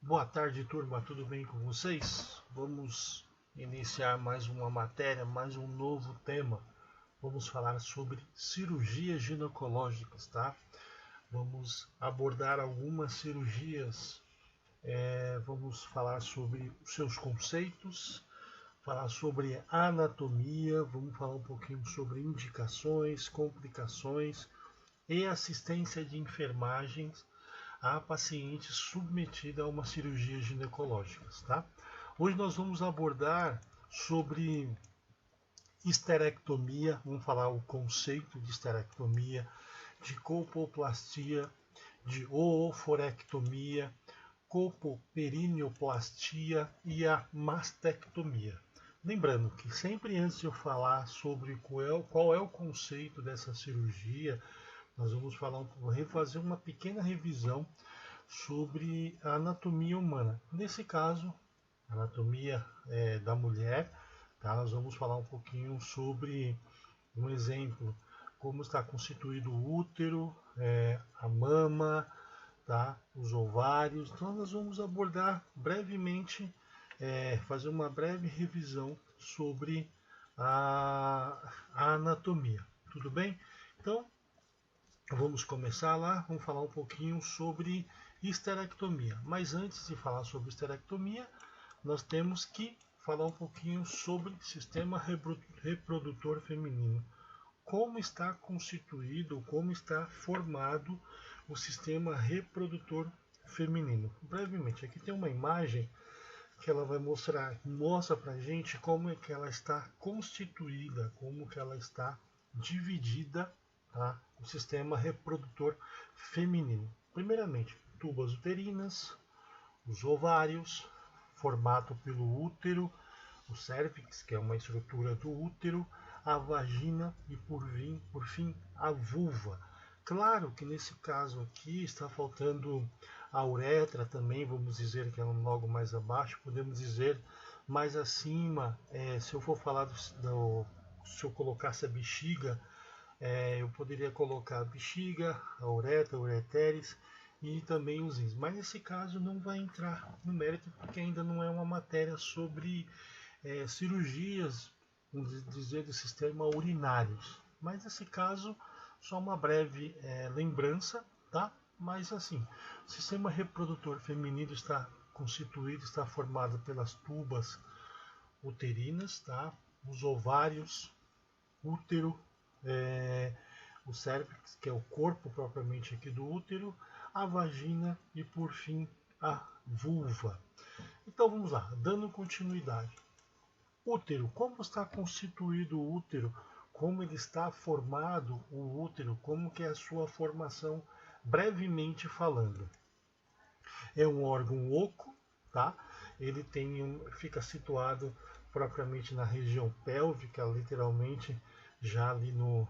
Boa tarde, turma, tudo bem com vocês? Vamos iniciar mais uma matéria, mais um novo tema. Vamos falar sobre cirurgias ginecológicas, tá? Vamos abordar algumas cirurgias, vamos falar sobre os seus conceitos, falar sobre anatomia, vamos falar um pouquinho sobre indicações, complicações e assistência de enfermagens a paciente submetida a uma cirurgia ginecológica, tá? Hoje nós vamos abordar sobre esterectomia, vamos falar o conceito de esterectomia, de colpoplastia, de ooforectomia, colpoperineoplastia e a mastectomia. Lembrando que sempre antes de eu falar sobre qual é o conceito dessa cirurgia, nós vamos fazer uma pequena revisão sobre a anatomia humana. Nesse caso, a anatomia da mulher, tá? Nós vamos falar um pouquinho sobre um exemplo, como está constituído o útero, a mama, tá? Os ovários. Então nós vamos abordar brevemente, fazer uma breve revisão sobre a anatomia. Tudo bem? Então, vamos começar lá, vamos falar um pouquinho sobre esterectomia. Mas antes de falar sobre esterectomia, nós temos que falar um pouquinho sobre sistema reprodutor feminino. Como está constituído, como está formado o sistema reprodutor feminino. Brevemente, aqui tem uma imagem que ela vai mostra pra gente como é que ela está constituída, como que ela está dividida, tá? O sistema reprodutor feminino. Primeiramente, tubas uterinas, os ovários, formato pelo útero, o cérvix, que é uma estrutura do útero, a vagina e por fim a vulva. Claro que nesse caso aqui está faltando a uretra também, vamos dizer que é logo mais abaixo, podemos dizer mais acima, se eu for falar se eu colocasse a bexiga, eu poderia colocar a bexiga, a uretra, a ureteres e também os rins. Mas nesse caso não vai entrar no mérito porque ainda não é uma matéria sobre cirurgias, vamos dizer, do sistema urinários. Mas nesse caso, só uma breve lembrança, tá? Mas assim, o sistema reprodutor feminino está constituído, está formado pelas tubas uterinas, tá? Os ovários, útero, o cérvix, que é o corpo propriamente aqui do útero, a vagina e por fim a vulva. Então vamos lá, dando continuidade. Útero, como está constituído o útero? Como ele está formado o útero? Como que é a sua formação, brevemente falando? É um órgão oco, tá? Ele fica situado propriamente na região pélvica, literalmente já ali no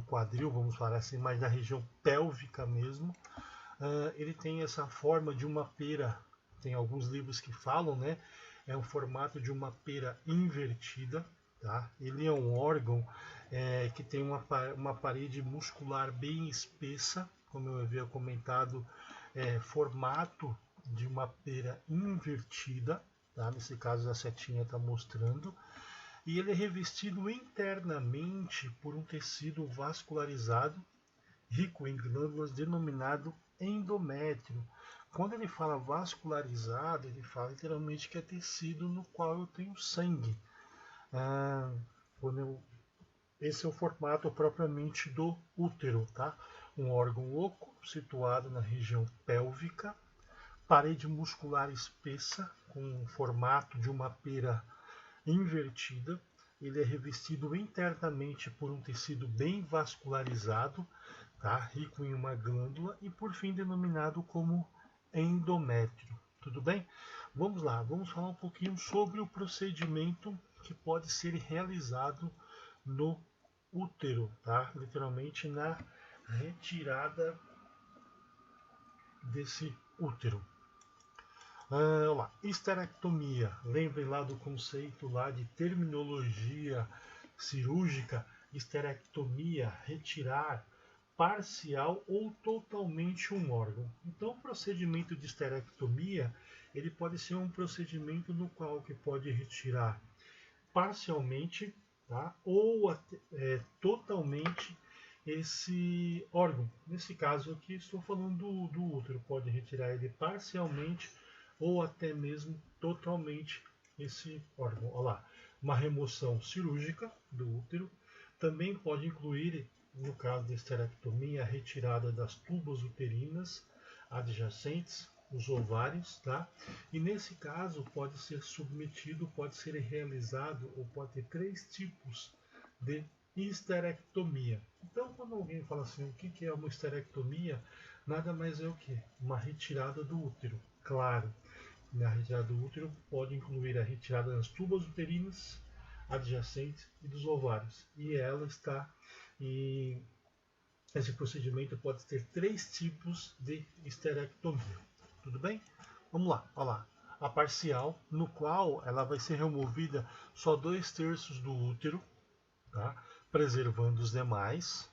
quadril, vamos falar assim, mas na região pélvica mesmo. Ele tem essa forma de uma pera, tem alguns livros que falam, né? É um formato de uma pera invertida, tá? Ele é um órgão que tem uma parede muscular bem espessa, como eu havia comentado, formato de uma pera invertida, tá? Nesse caso a setinha está mostrando, e ele é revestido internamente por um tecido vascularizado, rico em glândulas, denominado endométrio. Quando ele fala vascularizado, ele fala literalmente que é tecido no qual eu tenho sangue. Esse é o formato propriamente do útero, tá? Um órgão oco situado na região pélvica, parede muscular espessa com o formato de uma pera invertida. Ele é revestido internamente por um tecido bem vascularizado, tá? Rico em uma glândula e por fim denominado como endométrio. Tudo bem? Vamos lá, vamos falar um pouquinho sobre o procedimento que pode ser realizado no útero, tá? Literalmente na retirada desse útero. Esterectomia. Lembrem lá do conceito lá de terminologia cirúrgica. Esterectomia, retirar parcial ou totalmente um órgão. Então, o procedimento de esterectomia, ele pode ser um procedimento no qual que pode retirar parcialmente, tá? Ou totalmente esse órgão. Nesse caso aqui, estou falando do útero, pode retirar ele parcialmente ou até mesmo totalmente esse órgão. Olha lá, uma remoção cirúrgica do útero também pode incluir, no caso de esterectomia, a retirada das tubas uterinas adjacentes, os ovários, tá? E nesse caso pode ser submetido, pode ser realizado, ou pode ter 3 tipos de histerectomia. Então, quando alguém fala assim, o que é uma histerectomia? Nada mais é o que? Uma retirada do útero. Claro, na retirada do útero pode incluir a retirada das tubas uterinas adjacentes e dos ovários. E ela está em... Esse procedimento pode ter 3 tipos de histerectomia. Tudo bem? Vamos lá, olha lá. A parcial, no qual ela vai ser removida só 2/3 do útero, tá? Preservando os demais.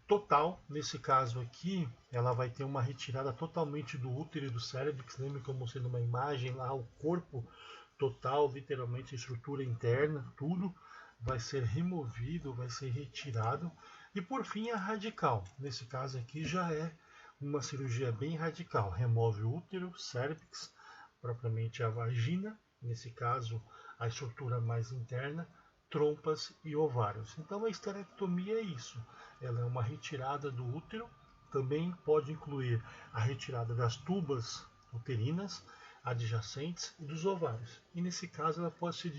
Total, nesse caso aqui, ela vai ter uma retirada totalmente do útero e do cérebro. Lembra que eu mostrei numa imagem lá, o corpo total, literalmente a estrutura interna, tudo vai ser removido, vai ser retirado. E por fim a radical, nesse caso aqui já é uma cirurgia bem radical, remove o útero, cérvix, propriamente a vagina, nesse caso a estrutura mais interna, trompas e ovários. Então a histerectomia é isso, ela é uma retirada do útero, também pode incluir a retirada das tubas uterinas adjacentes e dos ovários. E nesse caso ela pode ser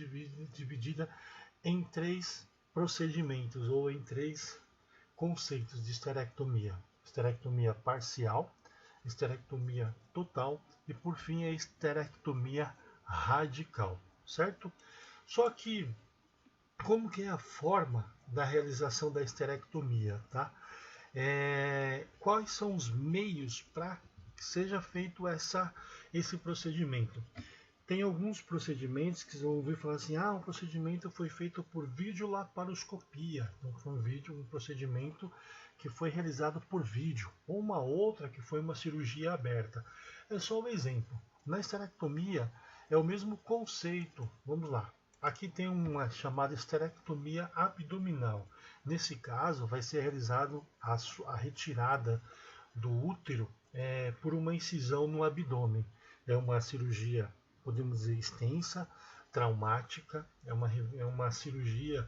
dividida em 3 procedimentos ou em 3 conceitos de histerectomia. Histerectomia parcial, histerectomia total e por fim a histerectomia radical, certo? Só que como que é a forma da realização da histerectomia, tá? Quais são os meios para que seja feito esse procedimento? Tem alguns procedimentos que vocês vão ouvir falar assim, o procedimento foi feito por videolaparoscopia. Então foi um procedimento que foi realizado por vídeo. Ou uma outra que foi uma cirurgia aberta. É só um exemplo. Na histerectomia é o mesmo conceito. Vamos lá. Aqui tem uma chamada histerectomia abdominal. Nesse caso vai ser realizado a retirada do útero por uma incisão no abdômen. É uma cirurgia, podemos dizer, extensa, traumática, é uma cirurgia,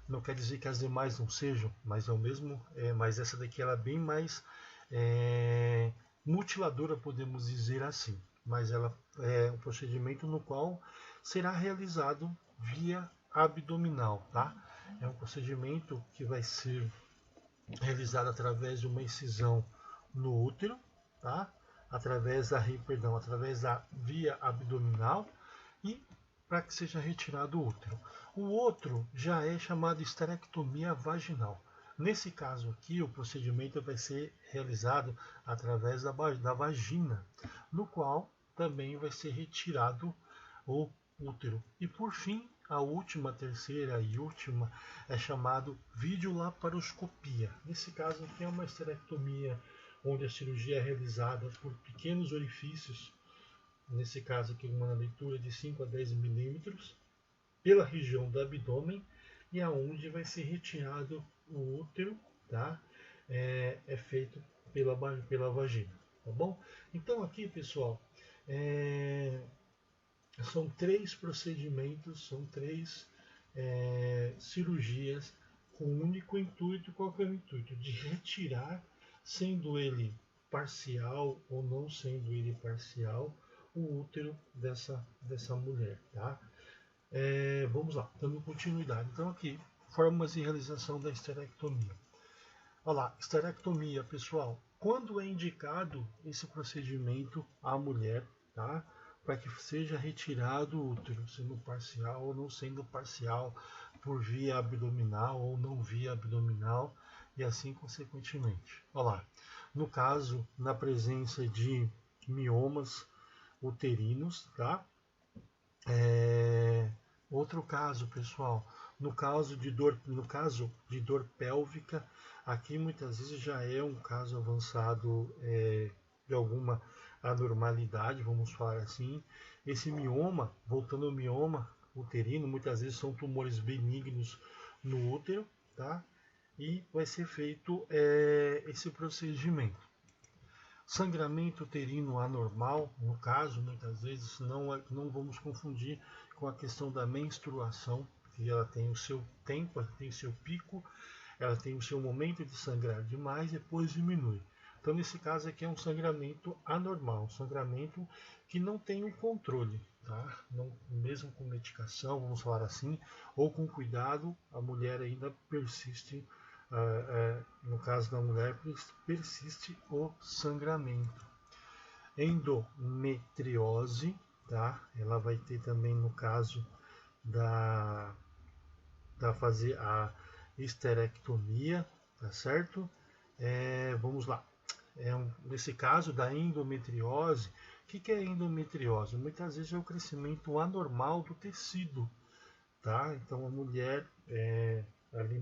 não quer dizer que as demais não sejam, mas é o mesmo, mas essa daqui ela é bem mais mutiladora, podemos dizer assim, mas ela é um procedimento no qual será realizado via abdominal, tá? É um procedimento que vai ser realizado através de uma incisão no útero, tá? Através da via abdominal e para que seja retirado o útero. O outro já é chamado histerectomia vaginal. Nesse caso aqui, o procedimento vai ser realizado através da vagina, no qual também vai ser retirado o útero. E por fim, a última, terceira e última é chamado videolaparoscopia. Nesse caso aqui é uma histerectomia onde a cirurgia é realizada por pequenos orifícios, nesse caso aqui uma leitura de 5 a 10 milímetros, pela região do abdômen e aonde vai ser retirado o útero, tá? É feito pela vagina, tá bom? Então aqui, pessoal, são 3 procedimentos, são 3 cirurgias com o único intuito. Qual que é o intuito? De retirar, sendo ele parcial ou não sendo ele parcial, o útero dessa mulher, tá? Vamos lá, dando continuidade. Então aqui, formas de realização da histerectomia. Olha lá, histerectomia, pessoal. Quando é indicado esse procedimento à mulher, tá? Para que seja retirado o útero, sendo parcial ou não sendo parcial, por via abdominal ou não via abdominal, e assim consequentemente. Olha lá, no caso, na presença de miomas uterinos, tá? Outro caso, pessoal, No caso de dor pélvica, aqui muitas vezes já é um caso avançado de alguma anormalidade, vamos falar assim. Esse mioma, voltando ao mioma uterino, muitas vezes são tumores benignos no útero, tá? E vai ser feito esse procedimento. Sangramento uterino anormal, no caso, muitas vezes não vamos confundir com a questão da menstruação, que ela tem o seu tempo, ela tem o seu pico, ela tem o seu momento de sangrar demais, depois diminui. Então, nesse caso aqui é um sangramento anormal, um sangramento que não tem o controle, tá? Não, mesmo com medicação, vamos falar assim, ou com cuidado, a mulher ainda persiste, no caso da mulher, persiste o sangramento. Endometriose, tá? Ela vai ter também no caso da fazer a histerectomia, tá certo? Vamos lá. Nesse caso da endometriose, o que é endometriose? Muitas vezes é o crescimento anormal do tecido, tá? Então a mulher ali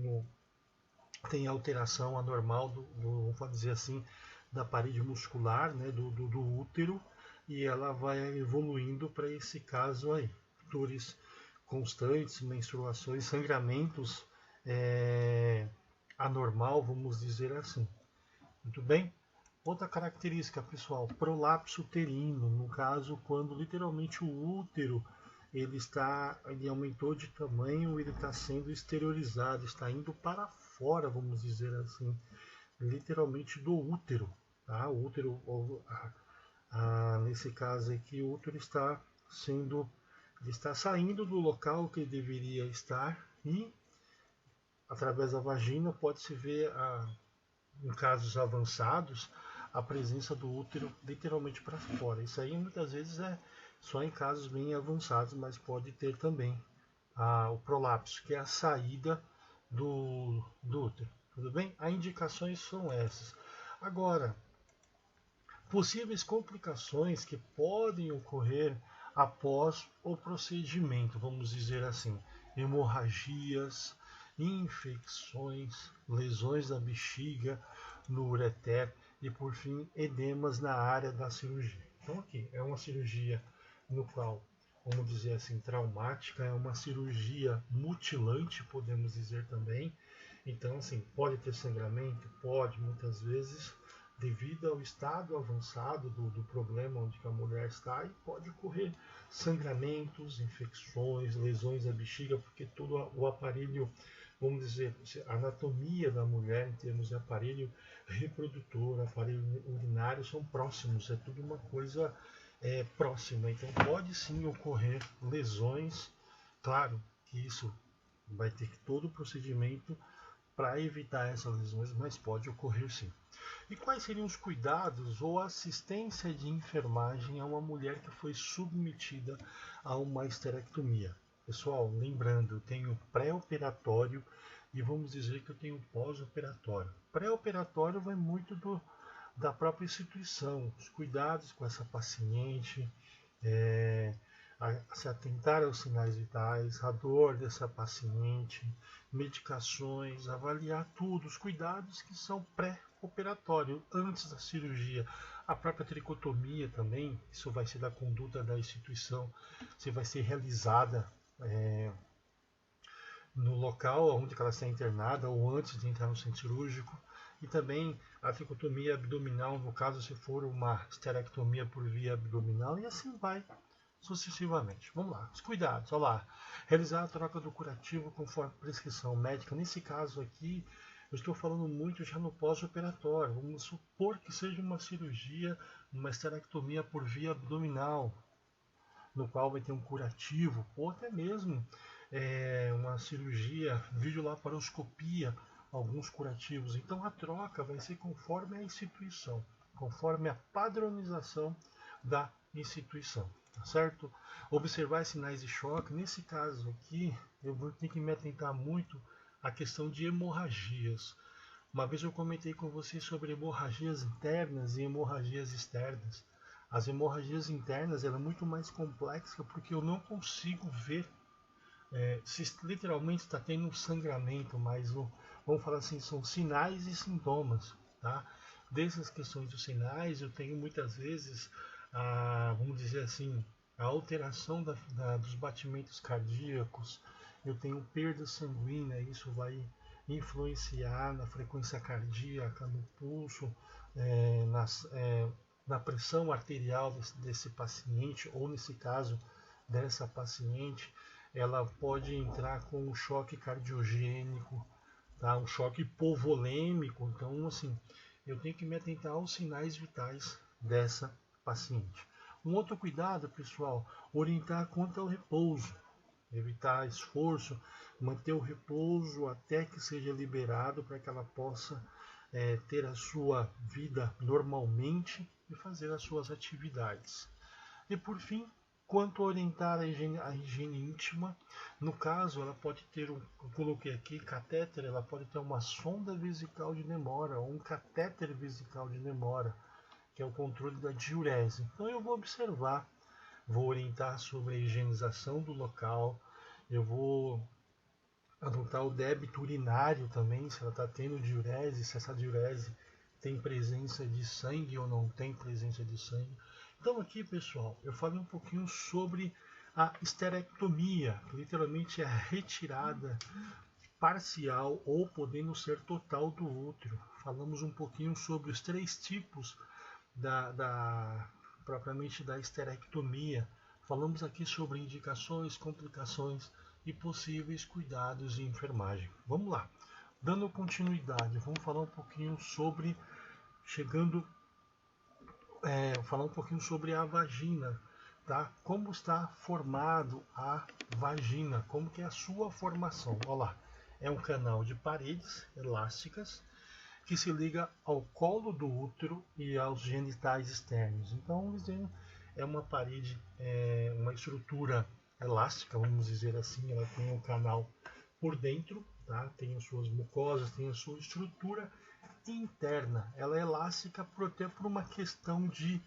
tem alteração anormal vamos dizer assim, da parede muscular, né, do útero, e ela vai evoluindo para esse caso aí. Dores constantes, menstruações, sangramentos anormal, vamos dizer assim. Muito bem? Outra característica, pessoal, prolapso uterino, no caso, quando literalmente o útero ele aumentou de tamanho, ele está sendo exteriorizado, está indo para fora, vamos dizer assim, literalmente do útero. Tá? O útero, nesse caso aqui, o útero está saindo do local que ele deveria estar e, através da vagina, pode-se ver, em casos avançados, a presença do útero literalmente para fora. Isso aí muitas vezes é só em casos bem avançados, mas pode ter também o prolapso, que é a saída do útero. Tudo bem? As indicações são essas. Agora, possíveis complicações que podem ocorrer após o procedimento, vamos dizer assim, hemorragias, infecções, lesões da bexiga, no ureter e, por fim, edemas na área da cirurgia. Então, aqui é uma cirurgia no qual, vamos dizer assim, traumática, é uma cirurgia mutilante, podemos dizer também. Então, assim, pode ter sangramento? Pode, muitas vezes, devido ao estado avançado do problema onde a mulher está, e pode ocorrer sangramentos, infecções, lesões da bexiga, porque todo o aparelho, vamos dizer, a anatomia da mulher em termos de aparelho reprodutor, aparelho urinário são próximos, é tudo uma coisa próxima, então pode sim ocorrer lesões, claro que isso vai ter que todo o procedimento para evitar essas lesões, mas pode ocorrer sim. E quais seriam os cuidados ou assistência de enfermagem a uma mulher que foi submetida a uma histerectomia? Pessoal, lembrando, eu tenho pré-operatório e vamos dizer que eu tenho pós-operatório. Pré-operatório vai muito da própria instituição, os cuidados com essa paciente, se atentar aos sinais vitais, a dor dessa paciente, medicações, avaliar tudo, os cuidados que são pré-operatório, antes da cirurgia. A própria tricotomia também, isso vai ser da conduta da instituição, se vai ser realizada no local onde ela está internada ou antes de entrar no centro cirúrgico. E também a tricotomia abdominal, no caso se for uma histerectomia por via abdominal, e assim vai sucessivamente. Vamos lá, os cuidados, olha lá. Realizar a troca do curativo conforme prescrição médica. Nesse caso aqui, eu estou falando muito já no pós-operatório. Vamos supor que seja uma cirurgia, uma histerectomia por via abdominal, no qual vai ter um curativo, ou até mesmo uma cirurgia, videolaparoscopia, alguns curativos. Então a troca vai ser conforme a instituição, conforme a padronização da instituição. Tá certo? Observar sinais de choque. Nesse caso aqui, eu vou ter que me atentar muito à questão de hemorragias. Uma vez eu comentei com vocês sobre hemorragias internas e hemorragias externas. As hemorragias internas ela é muito mais complexa porque eu não consigo ver literalmente está tendo um sangramento, mas vamos falar assim, são sinais e sintomas, tá? Dessas questões dos sinais, eu tenho muitas vezes, vamos dizer assim, a alteração dos batimentos cardíacos, eu tenho perda sanguínea, isso vai influenciar na frequência cardíaca, no pulso, na pressão arterial desse paciente, ou nesse caso dessa paciente, ela pode entrar com um choque cardiogênico, tá? Um choque hipovolêmico. Então, assim, eu tenho que me atentar aos sinais vitais dessa paciente. Um outro cuidado, pessoal, orientar quanto ao repouso, evitar esforço, manter o repouso até que seja liberado para que ela possa ter a sua vida normalmente e fazer as suas atividades. E por fim, quanto a orientar a higiene íntima, no caso ela pode ter eu coloquei aqui catéter, ela pode ter uma sonda vesical de Nemora ou um catéter vesical de Nemora, que é o controle da diurese. Então eu vou observar, vou orientar sobre a higienização do local, eu vou anotar o débito urinário também, se ela está tendo diurese, se essa diurese tem presença de sangue ou não tem presença de sangue. Então aqui, pessoal, eu falei um pouquinho sobre a esterectomia, que literalmente é a retirada parcial ou podendo ser total do útero. Falamos um pouquinho sobre os 3 tipos propriamente da esterectomia. Falamos aqui sobre indicações, complicações e possíveis cuidados de enfermagem. Vamos lá, dando continuidade, vamos falar um pouquinho sobre falar um pouquinho sobre a vagina, tá? Como está formado a vagina, como que é a sua formação. Olha lá, é um canal de paredes elásticas que se liga ao colo do útero e aos genitais externos. Então, é uma parede, uma estrutura elástica, vamos dizer assim, ela tem um canal por dentro, tá? Tem as suas mucosas, tem a sua estrutura interna. Ela é elástica até por uma questão de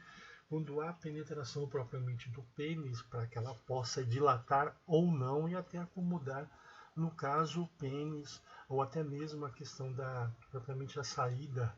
quando há penetração propriamente do pênis, para que ela possa dilatar ou não e até acomodar, no caso, o pênis, ou até mesmo a questão propriamente a saída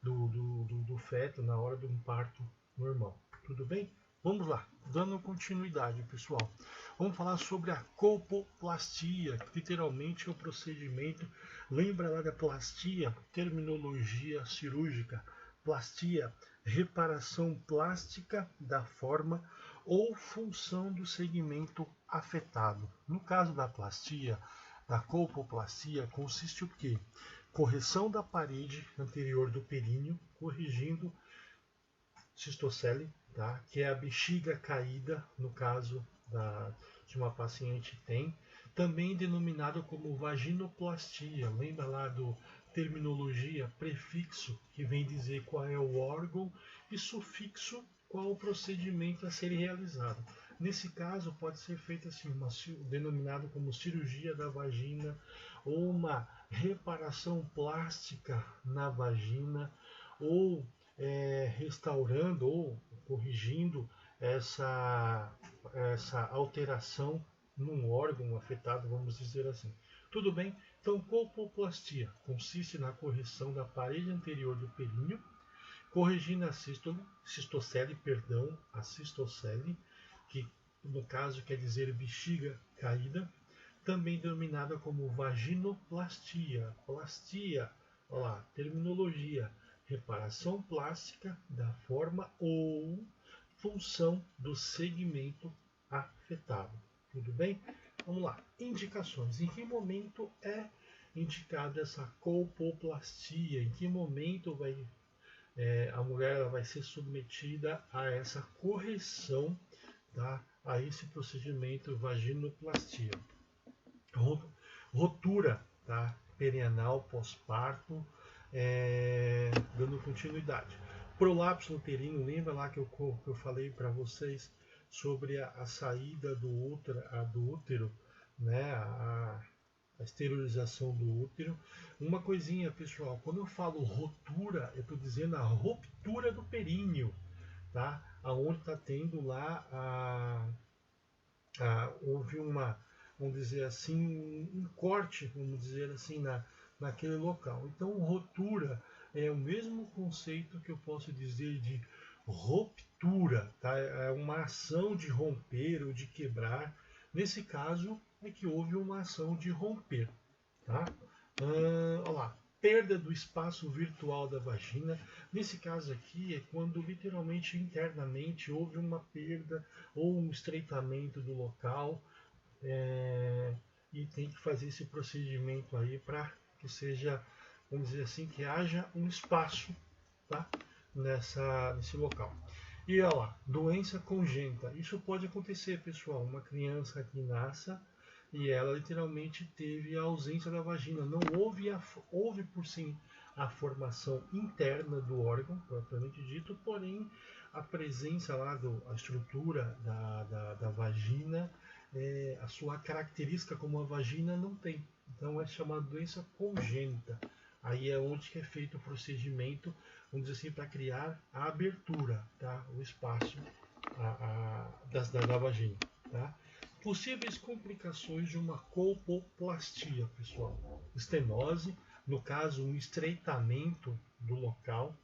do feto na hora de um parto normal. Tudo bem? Vamos lá, dando continuidade, pessoal. Vamos falar sobre a colpoplastia, que literalmente é o procedimento. Lembra lá da plastia, terminologia cirúrgica. Plastia, reparação plástica da forma ou função do segmento afetado. No caso da plastia, da colpoplastia, consiste o quê? Correção da parede anterior do períneo, corrigindo cistocele, tá? Que é a bexiga caída, no caso de uma paciente tem, também denominado como vaginoplastia. Lembra lá do terminologia prefixo, que vem dizer qual é o órgão, e sufixo, qual o procedimento a ser realizado. Nesse caso, pode ser feita assim, denominado como cirurgia da vagina, ou uma reparação plástica na vagina, ou restaurando ou corrigindo essa alteração num órgão afetado, vamos dizer assim. Tudo bem? Então, colpoplastia consiste na correção da parede anterior do períneo, corrigindo a cistocele, que no caso quer dizer bexiga caída, também denominada como vaginoplastia. Plastia, olha lá, terminologia, reparação plástica da forma ou função do segmento afetado. Tudo bem? Vamos lá. Indicações. Em que momento é indicada essa colpoplastia? Em que momento a mulher ela vai ser submetida a essa correção, tá? A esse procedimento vaginoplastia? Rotura, tá? Perianal pós-parto, dando continuidade. Prolapso uterino, lembra lá que eu falei para vocês sobre a saída do útero, né? A esterilização do útero. Uma coisinha, pessoal, quando eu falo rotura, eu estou dizendo a ruptura do períneo, tá? Aonde está tendo lá houve vamos dizer assim, um corte, vamos dizer assim, naquele local. Então, rotura é o mesmo conceito que eu posso dizer de ruptura, tá? É uma ação de romper ou de quebrar. Nesse caso, é que houve uma ação de romper, tá? Olha lá, perda do espaço virtual da vagina. Nesse caso aqui é quando literalmente internamente houve uma perda ou um estreitamento do local, e tem que fazer esse procedimento aí para que seja, vamos dizer assim, que haja um espaço, tá? Nesse local. E olha lá, doença congênita. Isso pode acontecer, pessoal. Uma criança que nasça e ela literalmente teve a ausência da vagina. Não houve por sim a formação interna do órgão, propriamente dito, porém a presença lá, a estrutura da vagina, a sua característica como a vagina não tem. Então é chamada doença congênita. Aí é onde que é feito o procedimento, vamos dizer assim, para criar a abertura, tá? O espaço da vagina. Tá? Possíveis complicações de uma colpoplastia, pessoal. Estenose, no caso, um estreitamento do local.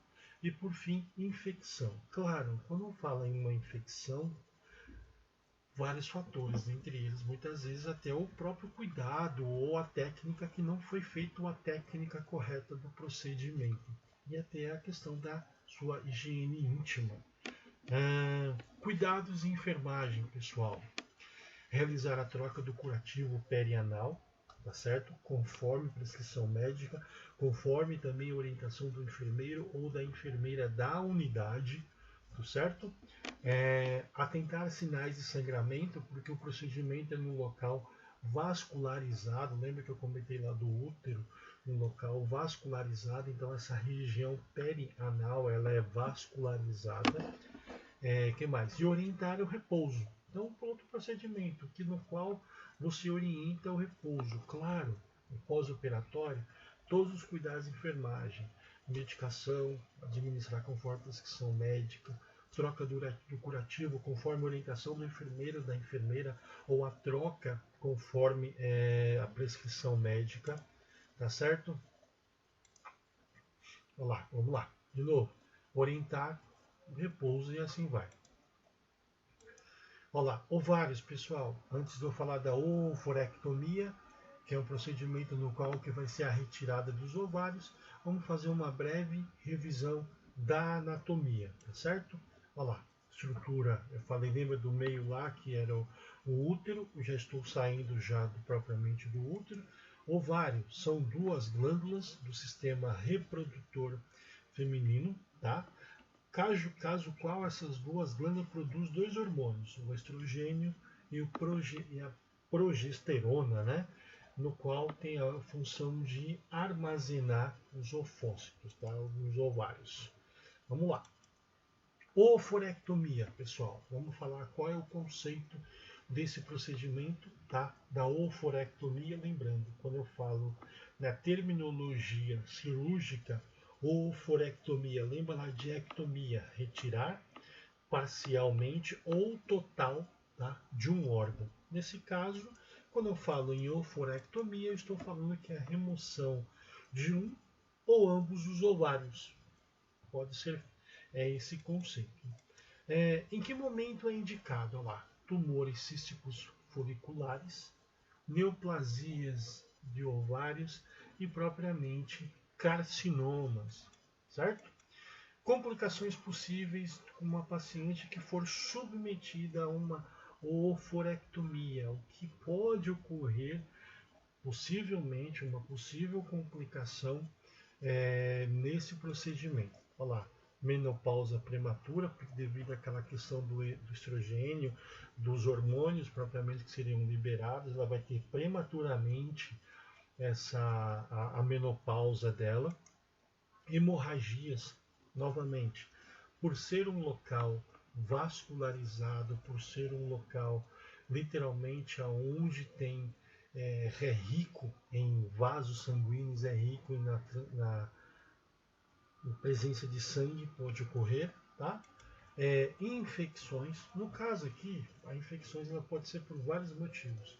E, por fim, infecção. Claro, quando fala em uma infecção, vários fatores, entre eles muitas vezes até o próprio cuidado ou a técnica que não foi feita a técnica correta do procedimento e até a questão da sua higiene íntima. Cuidados e enfermagem, pessoal. Realizar a troca do curativo perianal, tá certo? Conforme prescrição médica, conforme também a orientação do enfermeiro ou da enfermeira da unidade, tá certo? Atentar sinais de sangramento, porque o procedimento é no local vascularizado. Lembra que eu comentei lá do útero, no local vascularizado, então essa região perianal ela é vascularizada. Que mais? E orientar o repouso. Então, outro procedimento no qual você orienta o repouso. Claro, no pós-operatório, todos os cuidados de enfermagem, medicação, administrar conforme prescrição médica, troca do curativo conforme a orientação do enfermeiro, da enfermeira, ou a troca conforme a prescrição médica, tá certo? Vamos lá, de novo, orientar o repouso e assim vai. Olá, ovários, pessoal. Antes de eu falar da oophorectomia, que é um procedimento no qual que vai ser a retirada dos ovários, vamos fazer uma breve revisão da anatomia, tá certo? Olha lá, estrutura, eu falei, lembra do meio lá que era o útero, eu já estou saindo já propriamente do útero. Ovário são duas glândulas do sistema reprodutor feminino, tá? Caso qual essas duas glândulas produzem dois hormônios, o estrogênio e a progesterona, né? No qual tem a função de armazenar os ovócitos, tá? Os ovários. Vamos lá. Oophorectomia, pessoal. Vamos falar qual é o conceito desse procedimento, tá? Da oophorectomia. Lembrando, quando eu falo na terminologia cirúrgica, oophorectomia, lembra lá de ectomia, retirar parcialmente ou total, tá, de um órgão. Nesse caso, quando eu falo em oophorectomia, eu estou falando que é a remoção de um ou ambos os ovários. Pode ser esse conceito. Em que momento é indicado? Olha lá, tumores císticos foliculares, neoplasias de ovários e propriamente carcinomas, certo? Complicações possíveis com uma paciente que for submetida a uma oophorectomia. O que pode ocorrer, possivelmente, uma possível complicação nesse procedimento. Olha lá, menopausa prematura, devido àquela questão do estrogênio, dos hormônios propriamente que seriam liberados, ela vai ter prematuramente a menopausa dela. Hemorragias, novamente, por ser um local vascularizado, por ser um local literalmente aonde tem é rico em vasos sanguíneos, é rico na presença de sangue, pode ocorrer, tá? Infecções, no caso aqui, a infecções ela pode ser por vários motivos.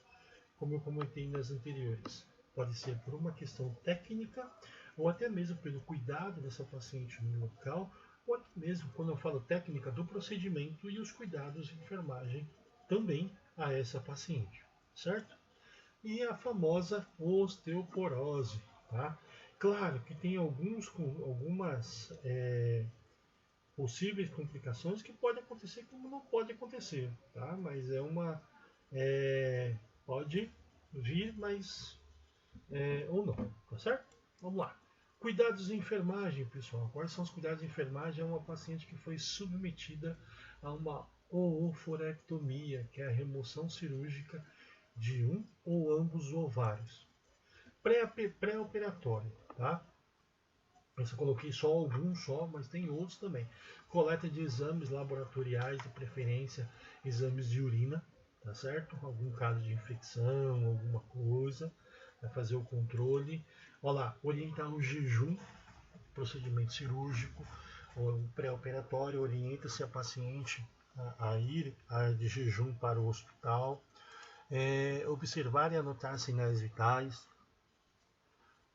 como eu comentei nas anteriores. Pode ser por uma questão técnica, ou até mesmo pelo cuidado dessa paciente no local, ou até mesmo, quando eu falo técnica, do procedimento e os cuidados de enfermagem também a essa paciente, certo? E a famosa osteoporose, tá? Claro que tem algumas possíveis complicações que pode acontecer como não pode acontecer, tá? Mas pode vir, mas ou não, tá certo? Vamos lá. Cuidados de enfermagem, pessoal. Quais são os cuidados de enfermagem? É uma paciente que foi submetida a uma ooforectomia, que é a remoção cirúrgica de um ou ambos os ovários. Pré-operatório, tá? Eu só coloquei só alguns só, mas tem outros também. Coleta de exames laboratoriais, de preferência exames de urina, tá certo? Algum caso de infecção, alguma coisa, vai fazer o controle. Olha lá, orientar o jejum, procedimento cirúrgico, ou pré-operatório, orienta-se a paciente a ir de jejum para o hospital. Observar e anotar sinais vitais.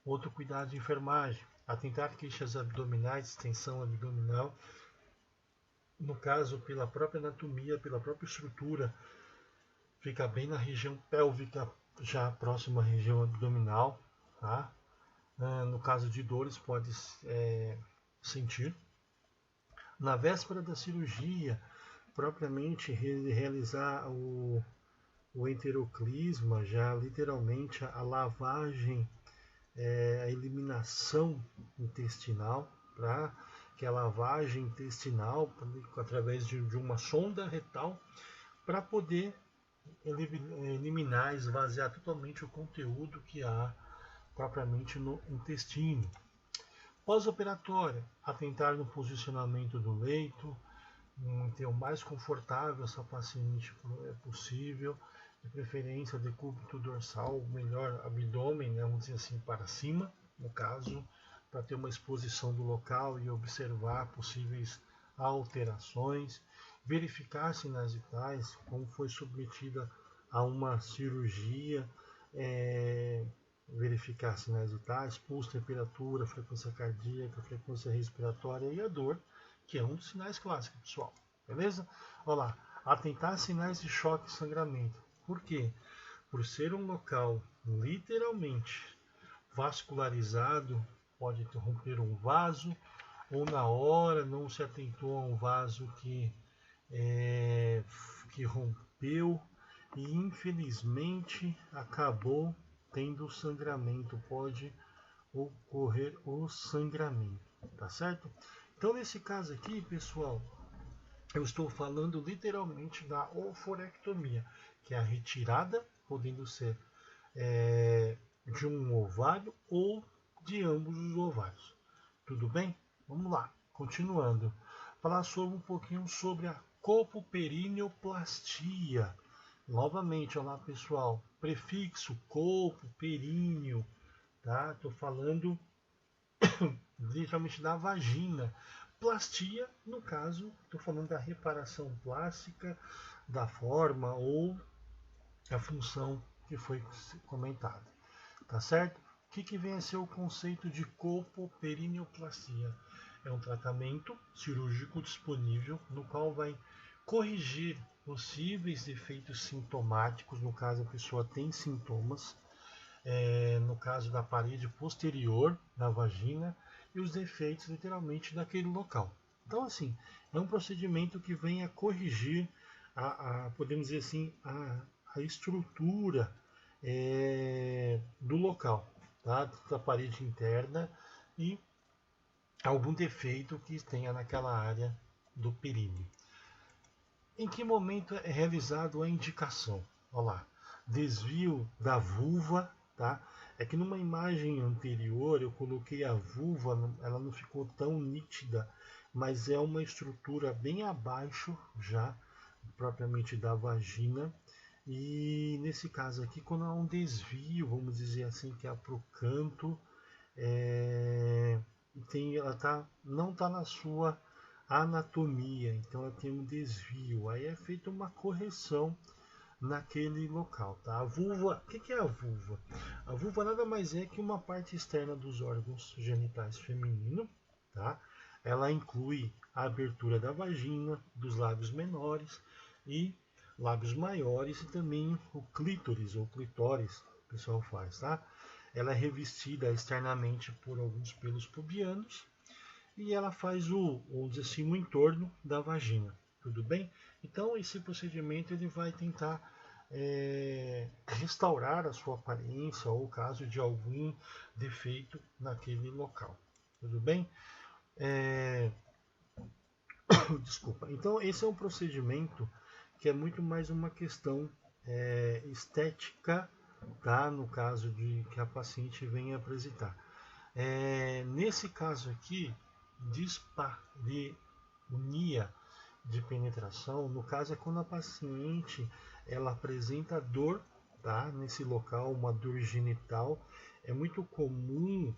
Outro cuidado de enfermagem, atentar queixas abdominais, extensão abdominal, no caso pela própria anatomia, pela própria estrutura, fica bem na região pélvica, já próxima à região abdominal, tá? No caso de dores pode sentir. Na véspera da cirurgia, propriamente realizar o enteroclisma, já literalmente a lavagem, a eliminação intestinal, para que a lavagem intestinal, através de uma sonda retal, para poder eliminar, esvaziar totalmente o conteúdo que há propriamente no intestino. Pós-operatória, atentar no posicionamento do leito, manter o mais confortável essa paciente possível, de preferência decúbito dorsal, melhor abdômen, né, vamos dizer assim, para cima, no caso, para ter uma exposição do local e observar possíveis alterações, verificar sinais vitais, como foi submetida a uma cirurgia, verificar sinais vitais, pulso, temperatura, frequência cardíaca, frequência respiratória e a dor, que é um dos sinais clássicos, pessoal. Beleza? Olha lá, atentar sinais de choque e sangramento. Por quê? Por ser um local literalmente vascularizado, pode romper um vaso, ou na hora não se atentou a um vaso que rompeu e infelizmente acabou tendo sangramento, pode ocorrer o sangramento, tá certo? Então nesse caso aqui, pessoal, eu estou falando literalmente da oforectomia, que é a retirada, podendo ser de um ovário ou de ambos os ovários. Tudo bem? Vamos lá, continuando. Falar um pouquinho sobre a colpoperineoplastia. Novamente, olha lá, pessoal, prefixo colpo, períneo, tá? Estou falando literalmente da vagina. Plastia, no caso, estou falando da reparação plástica, da forma ou a função que foi comentada. Tá certo? O que vem a ser o conceito de colpoperineoplastia? É um tratamento cirúrgico disponível no qual vai corrigir possíveis defeitos sintomáticos, no caso a pessoa tem sintomas, no caso da parede posterior da vagina, e os defeitos literalmente daquele local. Então, assim, é um procedimento que vem a corrigir, podemos dizer assim, a estrutura do local, tá? Da parede interna e algum defeito que tenha naquela área do períneo. Em que momento é realizado a indicação? Olha lá, desvio da vulva, tá? É que numa imagem anterior eu coloquei a vulva, ela não ficou tão nítida, mas é uma estrutura bem abaixo já, propriamente da vagina. E nesse caso aqui, quando há um desvio, vamos dizer assim, que é para o canto, ela não está na sua anatomia, então ela tem um desvio. Aí é feita uma correção naquele local, tá? A vulva, o que é a vulva? A vulva nada mais é que uma parte externa dos órgãos genitais feminino, tá? Ela inclui a abertura da vagina, dos lábios menores e lábios maiores e também o clítoris ou clitóris, o pessoal faz, tá? Ela é revestida externamente por alguns pelos pubianos e ela faz vamos dizer assim, o entorno da vagina, tudo bem? Então esse procedimento ele vai tentar restaurar a sua aparência ou caso de algum defeito naquele local, tudo bem? Desculpa. Então esse é um procedimento que é muito mais uma questão estética, tá? No caso de que a paciente venha apresentar. Nesse caso aqui, dispareunia de penetração, no caso é quando a paciente ela apresenta dor, tá? Nesse local, uma dor genital. É muito comum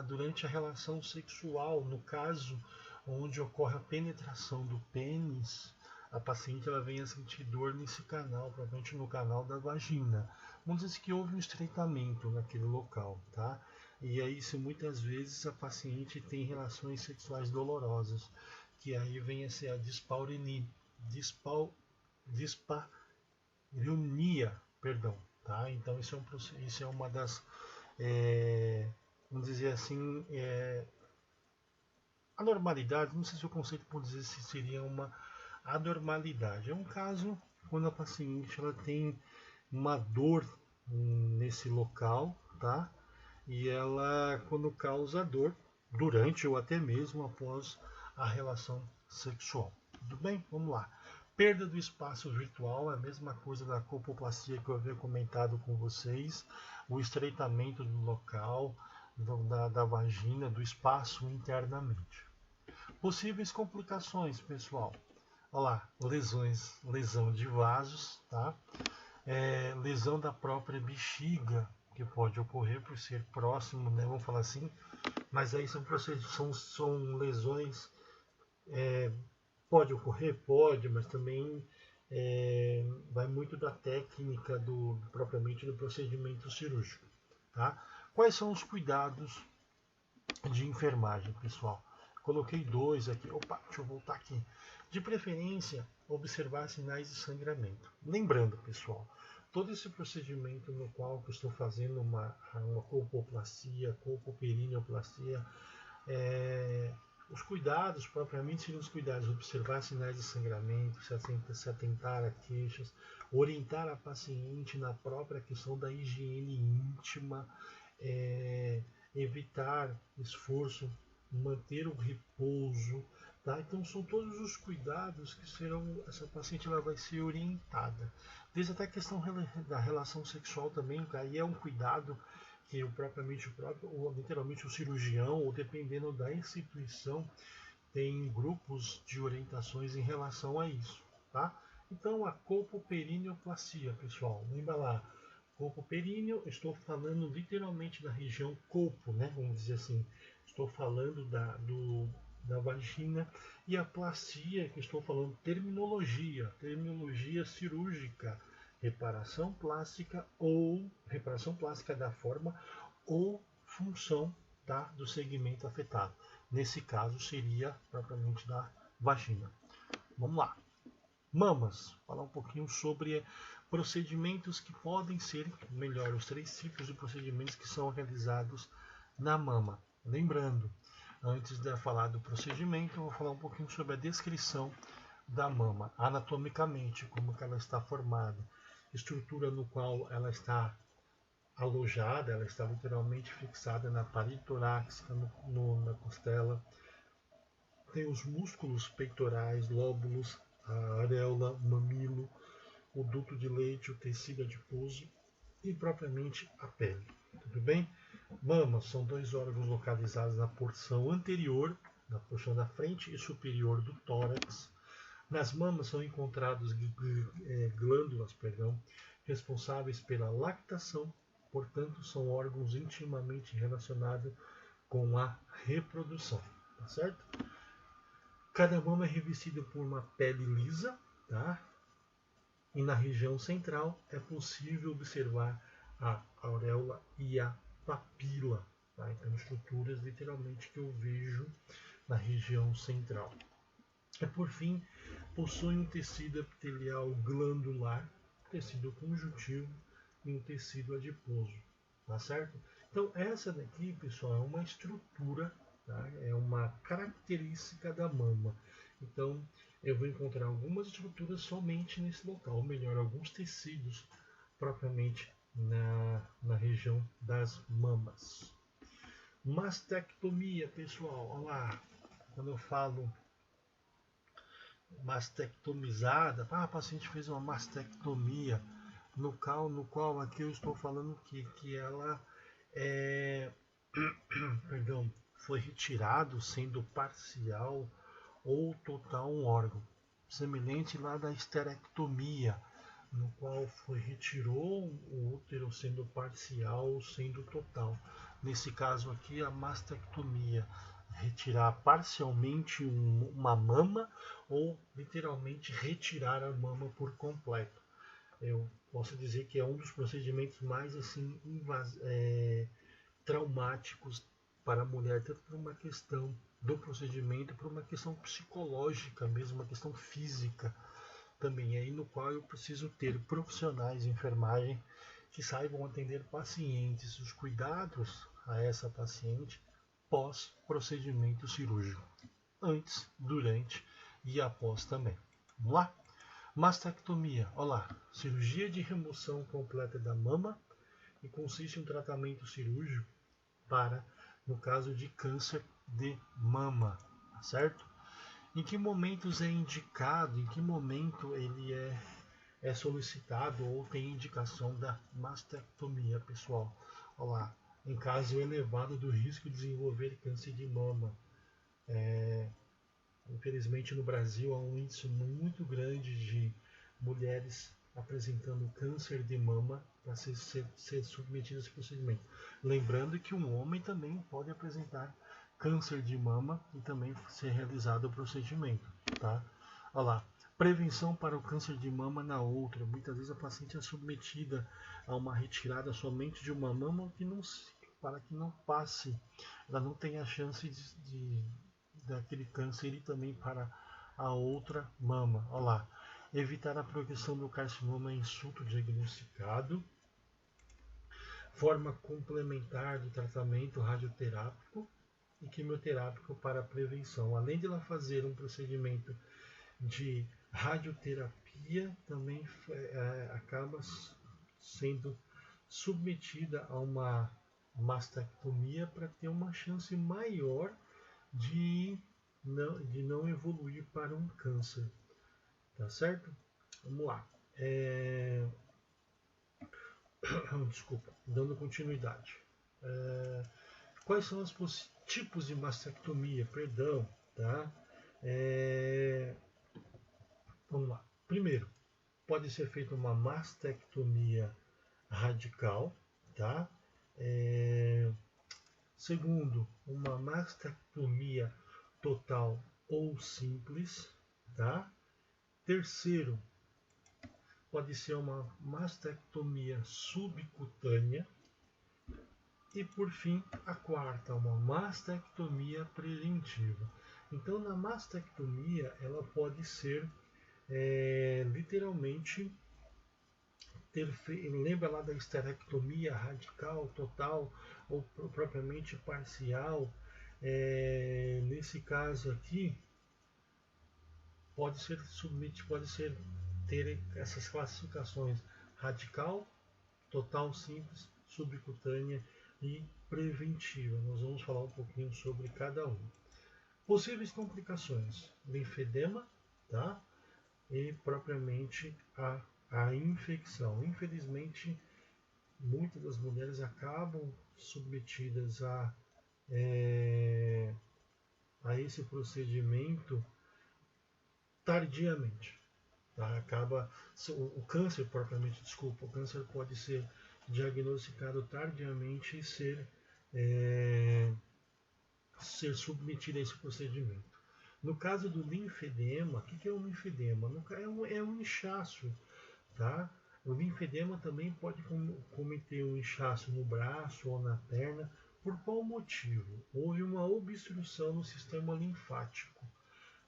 durante a relação sexual, no caso onde ocorre a penetração do pênis, a paciente ela vem a sentir dor nesse canal, provavelmente no canal da vagina. Vamos dizer que houve um estreitamento naquele local, tá? E aí, se muitas vezes a paciente tem relações sexuais dolorosas, que aí vem a ser a dispareunia, perdão, tá? Então isso é uma das, vamos dizer assim, anormalidades. Não sei se o conceito pode dizer se seria uma anormalidade. É um caso quando a paciente ela tem uma dor nesse local, tá? E ela, quando causa dor, durante ou até mesmo após a relação sexual. Tudo bem? Vamos lá. Perda do espaço virtual é a mesma coisa da colpoplastia que eu havia comentado com vocês. O estreitamento do local, da vagina, do espaço internamente. Possíveis complicações, pessoal. Olha lá, lesão de vasos, tá? Lesão da própria bexiga, que pode ocorrer por ser próximo, né? Vamos falar assim, mas aí são lesões, pode ocorrer? Pode, mas também vai muito da técnica propriamente do procedimento cirúrgico, tá? Quais são os cuidados de enfermagem, pessoal? Coloquei dois aqui, opa, deixa eu voltar aqui. De preferência, observar sinais de sangramento. Lembrando, pessoal, todo esse procedimento no qual eu estou fazendo uma colpoplastia, colpoperineoplastia, os cuidados, propriamente seriam os cuidados, observar sinais de sangramento, se atentar a queixas, orientar a paciente na própria questão da higiene íntima, evitar esforço, manter o repouso, tá? Então são todos os cuidados que essa paciente ela vai ser orientada. Desde até a questão da relação sexual também, que aí é um cuidado que ou literalmente o cirurgião, ou dependendo da instituição, tem grupos de orientações em relação a isso, tá? Então a colpoperineoplastia, pessoal, lembra lá, colpoperíneo, estou falando literalmente da região colpo, né? Vamos dizer assim, estou falando da vagina, e a plastia, que estou falando terminologia cirúrgica, reparação plástica da forma ou função, tá, do segmento afetado. Nesse caso seria propriamente da vagina. Vamos lá. Mamas, falar um pouquinho sobre procedimentos que podem ser, melhor, os 3 tipos de procedimentos que são realizados na mama. Lembrando, antes de falar do procedimento, eu vou falar um pouquinho sobre a descrição da mama, anatomicamente, como que ela está formada, estrutura no qual ela está alojada, ela está literalmente fixada na parede torácica, na costela. Tem os músculos peitorais, lóbulos, a areola, o mamilo, o duto de leite, o tecido adiposo e propriamente a pele. Tudo bem? Mamas são 2 órgãos localizados na porção anterior, na porção da frente e superior do tórax. Nas mamas são encontrados glândulas, responsáveis pela lactação, portanto são órgãos intimamente relacionados com a reprodução, tá certo? Cada mama é revestida por uma pele lisa, tá? E na região central é possível observar a auréola e a papila. Tá? Então, estruturas literalmente que eu vejo na região central. E por fim, possui um tecido epitelial glandular, tecido conjuntivo e um tecido adiposo. Tá certo? Então, essa daqui, pessoal, é uma estrutura, tá? É uma característica da mama. Então, eu vou encontrar algumas estruturas somente nesse local, ou melhor, alguns tecidos propriamente na região das mamas. Mastectomia, pessoal, olha lá, quando eu falo mastectomizada, a paciente fez uma mastectomia, no qual aqui eu estou falando que ela é, perdão, foi retirado, sendo parcial ou total um órgão, semelhante lá da esterectomia, no qual retirou o útero sendo parcial ou sendo total. Nesse caso aqui, a mastectomia, retirar parcialmente uma mama ou literalmente retirar a mama por completo. Eu posso dizer que é um dos procedimentos mais assim traumáticos para a mulher, tanto por uma questão do procedimento, por uma questão psicológica mesmo, uma questão física também, aí no qual eu preciso ter profissionais de enfermagem que saibam atender pacientes, os cuidados a essa paciente pós procedimento cirúrgico, antes, durante e após também. Vamos lá? Mastectomia, olá, cirurgia de remoção completa da mama e consiste em um tratamento cirúrgico para, no caso de câncer de mama, certo? Em que momentos é indicado, em que momento ele é solicitado ou tem indicação da mastectomia, pessoal? Olá, em caso elevado do risco de desenvolver câncer de mama. Infelizmente no Brasil há um índice muito grande de mulheres apresentando câncer de mama para ser submetidas a esse procedimento. Lembrando que um homem também pode apresentar câncer de mama e também ser realizado o procedimento. Tá? Olha lá. Prevenção para o câncer de mama na outra. Muitas vezes a paciente é submetida a uma retirada somente de uma mama para que não passe, ela não tenha chance daquele câncer e também para a outra mama. Olha lá. Evitar a progressão do carcinoma em insulto diagnosticado. Forma complementar do tratamento radioterápico e quimioterápico para prevenção. Além de ela fazer um procedimento de radioterapia, também acaba sendo submetida a uma mastectomia para ter uma chance maior de não evoluir para um câncer. Tá certo? Vamos lá. Desculpa, dando continuidade. Quais são os tipos de mastectomia? Perdão, tá? Vamos lá. Primeiro, pode ser feita uma mastectomia radical, tá? Segundo, uma mastectomia total ou simples, tá? Terceiro, pode ser uma mastectomia subcutânea. E por fim, a quarta, uma mastectomia preventiva. Então, na mastectomia, ela pode ser literalmente lembra lá da esterectomia radical, total ou propriamente parcial. Nesse caso aqui, pode ser ter essas classificações: radical, total, simples, subcutânea e preventiva. Nós vamos falar um pouquinho sobre cada um. Possíveis complicações: linfedema, tá? E propriamente a infecção. Infelizmente, muitas das mulheres acabam submetidas a esse procedimento tardiamente. Tá? O câncer propriamente, desculpa, o câncer pode ser diagnosticado tardiamente e ser submetido a esse procedimento. No caso do linfedema, o que é um linfedema? É um inchaço tá? O linfedema também pode cometer um inchaço no braço ou na perna. Por qual motivo? Houve uma obstrução no sistema linfático,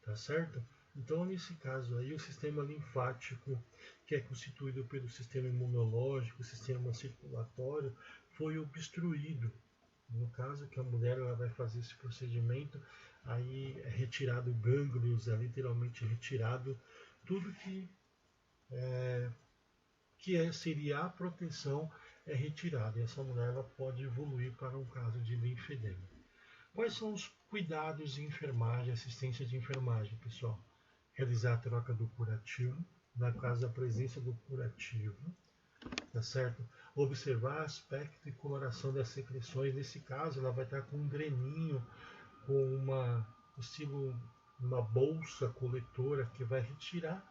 tá certo? Então, nesse caso aí, o sistema linfático, que é constituído pelo sistema imunológico, sistema circulatório, foi obstruído. No caso que a mulher ela vai fazer esse procedimento, aí é retirado gânglios, é literalmente retirado tudo que seria a proteção é retirado. E essa mulher ela pode evoluir para um caso de linfedema. Quais são os cuidados de enfermagem, assistência de enfermagem, pessoal? Realizar a troca do curativo, na caso da presença do curativo, tá certo? Observar aspecto e coloração das secreções. Nesse caso, ela vai estar com um dreninho, com uma bolsa coletora que vai retirar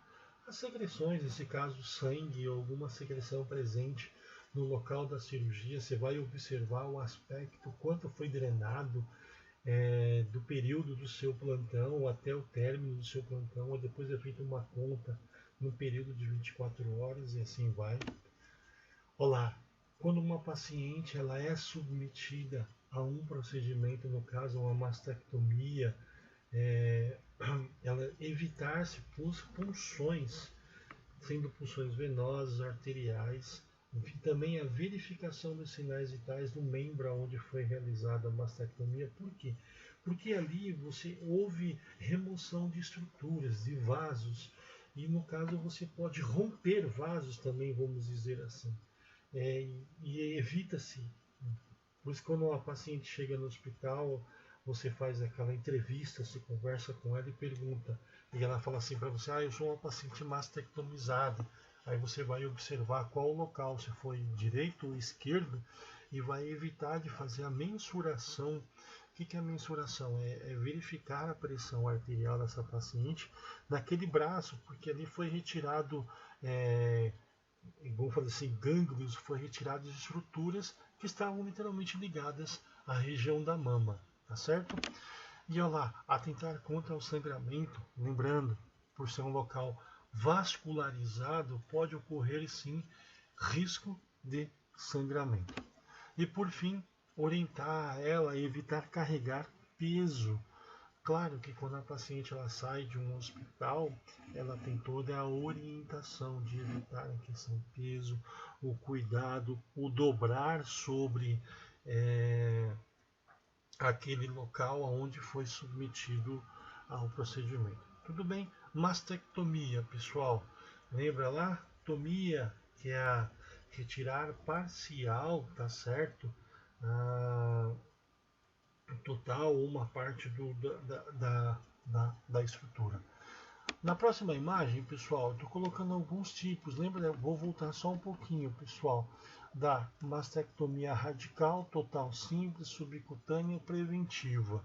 as secreções, nesse caso sangue ou alguma secreção presente no local da cirurgia. Você vai observar o aspecto, quanto foi drenado do período do seu plantão até o término do seu plantão, ou depois é feita uma conta no período de 24 horas e assim vai. Olá, quando uma paciente ela é submetida a um procedimento, no caso uma mastectomia, ela evitar-se punções, sendo punções venosas, arteriais, enfim, também a verificação dos sinais vitais do membro onde foi realizada a mastectomia. Por quê? Porque ali houve remoção de estruturas, de vasos, e no caso você pode romper vasos também, vamos dizer assim. E evita-se. Por isso, quando a paciente chega no hospital, você faz aquela entrevista, se conversa com ela e pergunta. E ela fala assim para você: eu sou uma paciente mastectomizada. Aí você vai observar qual local, se foi direito ou esquerdo, e vai evitar de fazer a mensuração. O que é a mensuração? É verificar a pressão arterial dessa paciente naquele braço, porque ali foi retirado, vamos fazer assim, gânglios, foi retirado de estruturas que estavam literalmente ligadas à região da mama, tá certo? E olha lá, atentar contra o sangramento, lembrando, por ser um local vascularizado, pode ocorrer sim risco de sangramento. E por fim, orientar ela a evitar carregar peso. Claro que quando a paciente ela sai de um hospital, ela tem toda a orientação de evitar a questão do peso, o cuidado, o dobrar sobre aquele local onde foi submetido ao procedimento. Tudo bem? Mastectomia, pessoal. Lembra lá? Tomia, que é a retirar parcial, tá certo? Total ou uma parte da estrutura. Na próxima imagem, pessoal, estou colocando alguns tipos. Lembra? Vou voltar só um pouquinho, pessoal. Da mastectomia radical, total simples, subcutânea e preventiva.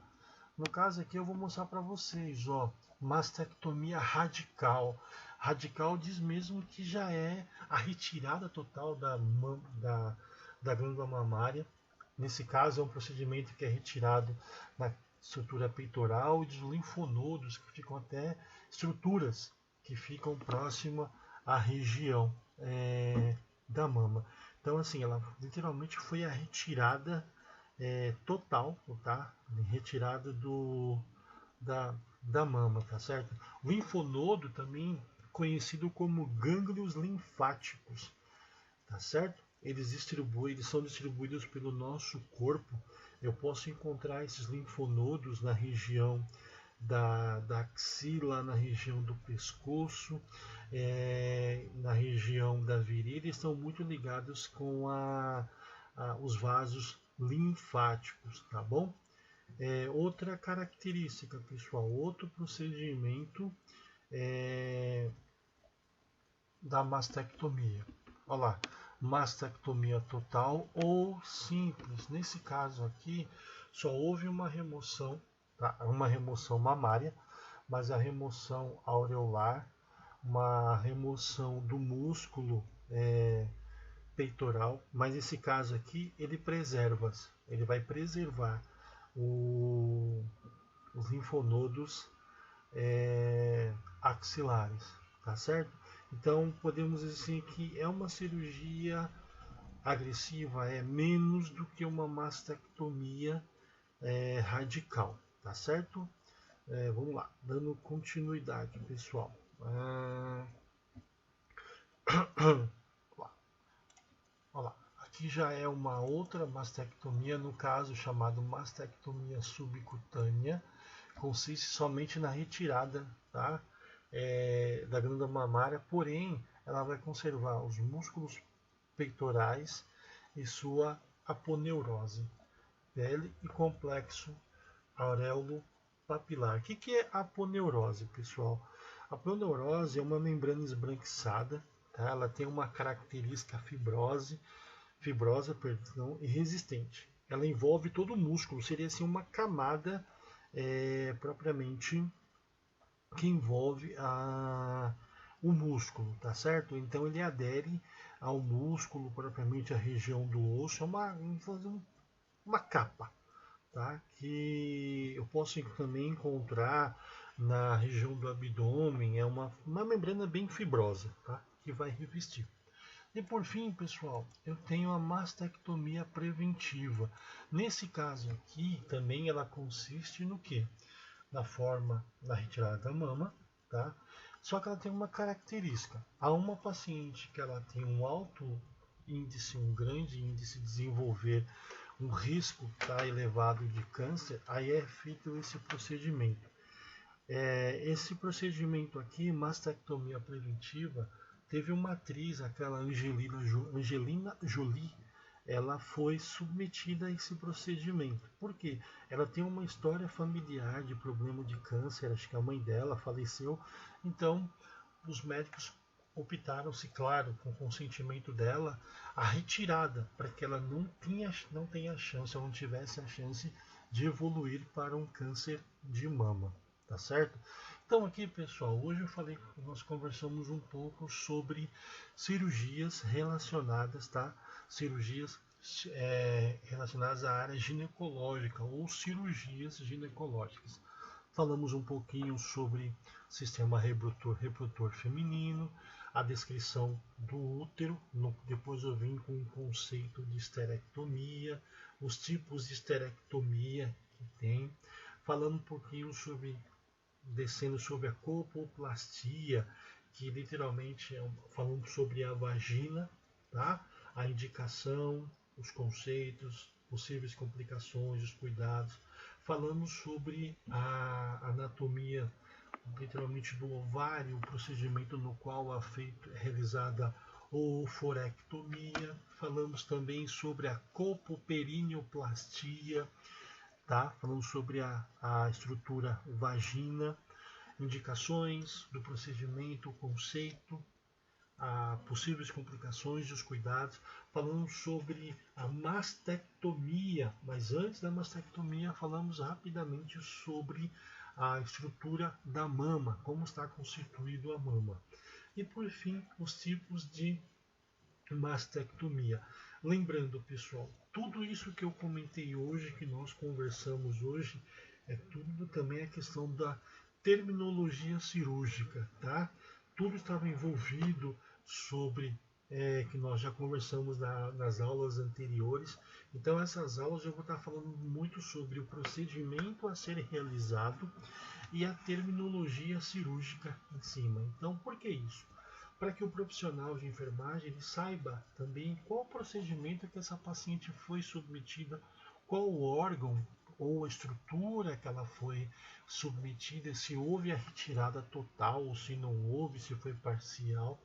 No caso aqui eu vou mostrar para vocês, ó, mastectomia radical. Radical diz mesmo que já é a retirada total da glândula mamária. Nesse caso é um procedimento que é retirado na estrutura peitoral e dos linfonodos, que ficam até estruturas que ficam próximas à região da mama. Então assim, ela literalmente foi a retirada total, tá? Retirada da mama, tá certo? O linfonodo também conhecido como gânglios linfáticos, tá certo? Eles são distribuídos pelo nosso corpo. Eu posso encontrar esses linfonodos na região da axila, na região do pescoço, na região da virilha. Eles estão muito ligados com os vasos linfáticos, tá bom? Outra característica, pessoal, outro procedimento da mastectomia. Olha lá, mastectomia total ou simples. Nesse caso aqui, só houve uma remoção, tá? Uma remoção mamária, mas a remoção aureolar, uma remoção do músculo peitoral, mas nesse caso aqui ele vai preservar os linfonodos axilares, tá certo? Então podemos dizer que é uma cirurgia agressiva, é menos do que uma mastectomia radical, tá certo? Vamos lá, dando continuidade, pessoal. Olha lá, aqui já é uma outra mastectomia, no caso chamado mastectomia subcutânea, consiste somente na retirada, tá? Da glândula mamária, porém ela vai conservar os músculos peitorais e sua aponeurose, pele e complexo auréolo papilar. O que é aponeurose, pessoal? A aponeurose é uma membrana esbranquiçada, tá? Ela tem uma característica fibrosa, perdão, e resistente. Ela envolve todo o músculo, seria assim uma camada propriamente que envolve o músculo, tá certo? Então ele adere ao músculo, propriamente a região do osso, é uma capa, tá? Que eu posso também encontrar na região do abdômen, é uma membrana bem fibrosa, tá? Que vai revestir. E por fim, pessoal, eu tenho a mastectomia preventiva. Nesse caso aqui, também ela consiste no quê? Na forma da retirada da mama, tá? Só que ela tem uma característica. Há uma paciente que ela tem um alto índice, um grande índice de desenvolver um risco elevado de câncer, aí é feito esse procedimento. Esse procedimento aqui, mastectomia preventiva, teve uma atriz, aquela Angelina Jolie, ela foi submetida a esse procedimento. Por quê? Ela tem uma história familiar de problema de câncer, acho que a mãe dela faleceu, então os médicos optaram-se, claro, com o consentimento dela, a retirada, para que ela não tenha chance, ou não tivesse a chance de evoluir para um câncer de mama, tá certo? Então aqui, pessoal, hoje nós conversamos um pouco sobre cirurgias relacionadas, tá? Cirurgias relacionadas à área ginecológica ou cirurgias ginecológicas. Falamos um pouquinho sobre sistema reprodutor feminino, a descrição do útero, depois eu vim com o conceito de esterectomia, os tipos de esterectomia que tem, falando um pouquinho descendo sobre a colpoplastia, que literalmente falando sobre a vagina, tá? A indicação, os conceitos, possíveis complicações, os cuidados. Falamos sobre a anatomia, literalmente do ovário, o procedimento no qual é realizada oforectomia. Falamos também sobre a colpoperineoplastia, tá? Falando sobre a estrutura vagina, indicações do procedimento, o conceito, possíveis complicações e os cuidados. Falamos sobre a mastectomia, mas antes da mastectomia falamos rapidamente sobre a estrutura da mama, como está constituído a mama. E por fim, os tipos de mastectomia. Lembrando, pessoal, tudo isso que eu comentei hoje, que nós conversamos hoje, é tudo também a questão da terminologia cirúrgica, tá? Tudo estava envolvido sobre que nós já conversamos nas aulas anteriores. Então essas aulas eu vou estar falando muito sobre o procedimento a ser realizado e a terminologia cirúrgica em cima. Então, por que isso? Para que o profissional de enfermagem ele saiba também qual procedimento que essa paciente foi submetida, qual órgão ou a estrutura que ela foi submetida, se houve a retirada total ou se não houve, se foi parcial,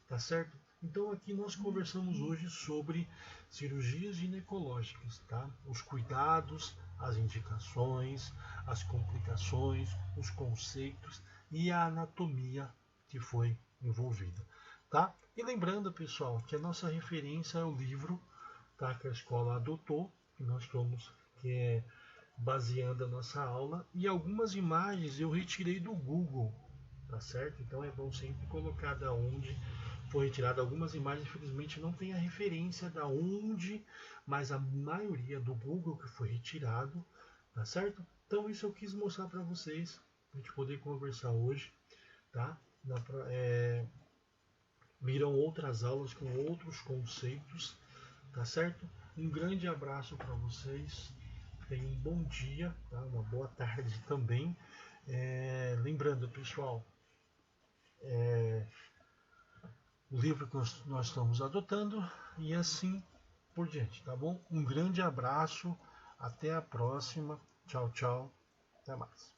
tá certo? Então aqui nós conversamos hoje sobre cirurgias ginecológicas, tá? Os cuidados, as indicações, as complicações, os conceitos e a anatomia que foi envolvida, tá? E lembrando, pessoal, que a nossa referência é o livro, tá, que a escola adotou, que nós estamos baseando a nossa aula, e algumas imagens eu retirei do Google, tá certo? Então é bom sempre colocar da onde foi retirado. Algumas imagens, infelizmente, não tem a referência da onde, mas a maioria do Google que foi retirado, tá certo? Então isso eu quis mostrar para vocês, para a gente poder conversar hoje, tá? virão outras aulas com outros conceitos, tá certo? Um grande abraço para vocês, tenham um bom dia, tá? Uma boa tarde também. Lembrando, pessoal, o livro que nós estamos adotando e assim por diante, tá bom? Um grande abraço, até a próxima, tchau, tchau, até mais.